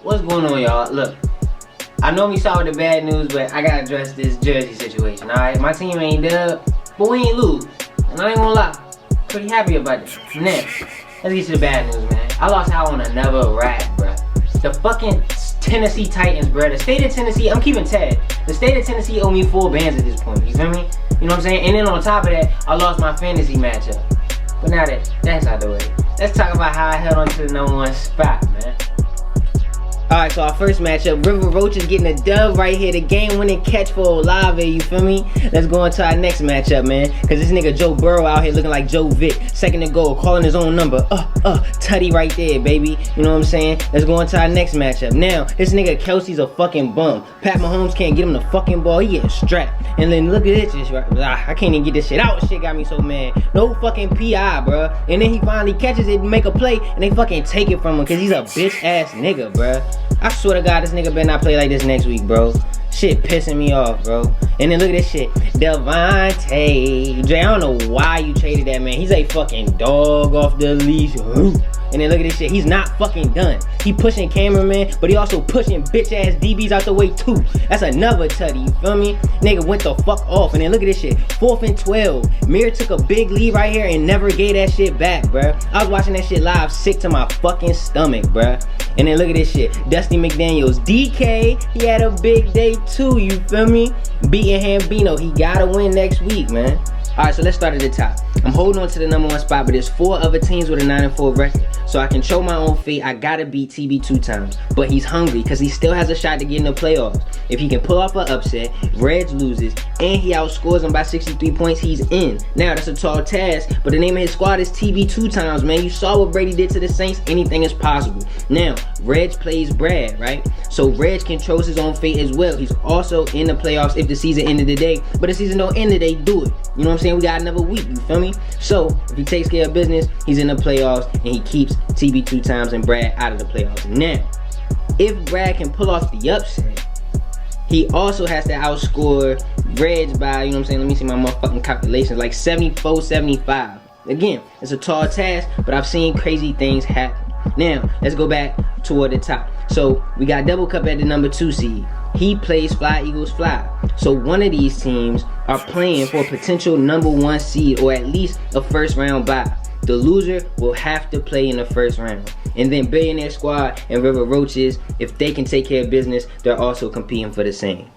What's going on, y'all? Look, I normally start with the bad news, but I gotta address this Jersey situation, alright? My team ain't dub, but we ain't lose. And I ain't gonna lie, pretty happy about this. Next, let's get to the bad news, man. I lost out on another rat, bruh. The fucking Tennessee Titans, bruh. The state of Tennessee, I'm keeping tab. The state of Tennessee owe me 4 bands at this point, you feel me? You know what I'm saying? And then on top of that, I lost my fantasy matchup. But now that that's out the way, let's talk about how I held on to the #1 spot, man. Alright, so our first matchup, River Roach is getting a dub right here. The game-winning catch for Olave, you feel me? Let's go into our next matchup, man. Because this nigga Joe Burrow out here looking like Joe Vick. Second and goal, calling his own number. Tutty right there, baby. You know what I'm saying? Let's go into our next matchup. Now, this nigga Kelsey's a fucking bum. Pat Mahomes can't get him the fucking ball. He getting strapped. And then look at this. I can't even get this shit out. Shit got me so mad. No fucking PI, bruh. And then he finally catches it and make a play. And they fucking take it from him because he's a bitch-ass nigga, bruh. I swear to God, this nigga better not play like this next week, bro. Shit pissing me off, bro. And then look at this shit. Devontae. Dre, I don't know why you traded that man. He's a fucking dog off the leash. And then look at this shit. He's not fucking done. He pushing cameraman, but he also pushing bitch-ass DBs out the way, too. That's another tutty, you feel me? Nigga went the fuck off. And then look at this shit. 4th and 12. Mir took a big lead right here and never gave that shit back, bruh. I was watching that shit live, sick to my fucking stomach, bruh. And then look at this shit. Dusty McDaniels. DK, he had a big day too, you feel me? Beating Hambino. He gotta win next week, man. Alright, so let's start at the top. I'm holding on to the #1 spot, but there's 4 other teams with a 9-4 record. So I control my own fate. I gotta beat TB 2 times. But he's hungry because he still has a shot to get in the playoffs. If he can pull off an upset, Reg loses, and he outscores him by 63 points, he's in. Now, that's a tall task, but the name of his squad is TB 2 times, man. You saw what Brady did to the Saints. Anything is possible. Now, Reg plays Brad, right? So Reg controls his own fate as well. He's also in the playoffs if the season ended today. But the season don't end today, do it. You know what I'm saying? We got another week, you feel me? So, if he takes care of business, he's in the playoffs, and he keeps TB 2 times and Brad out of the playoffs. Now, if Brad can pull off the upset, he also has to outscore Reg by, you know what I'm saying? Let me see my motherfucking calculations, like 74-75. Again, it's a tall task, but I've seen crazy things happen. Now, let's go back toward the top. So, we got Double Cup at the #2 seed. He plays Fly Eagles Fly. So one of these teams are playing for a potential #1 seed or at least a first round bye. The loser will have to play in the first round. And then Billionaire Squad and River Roaches, if they can take care of business, they're also competing for the same.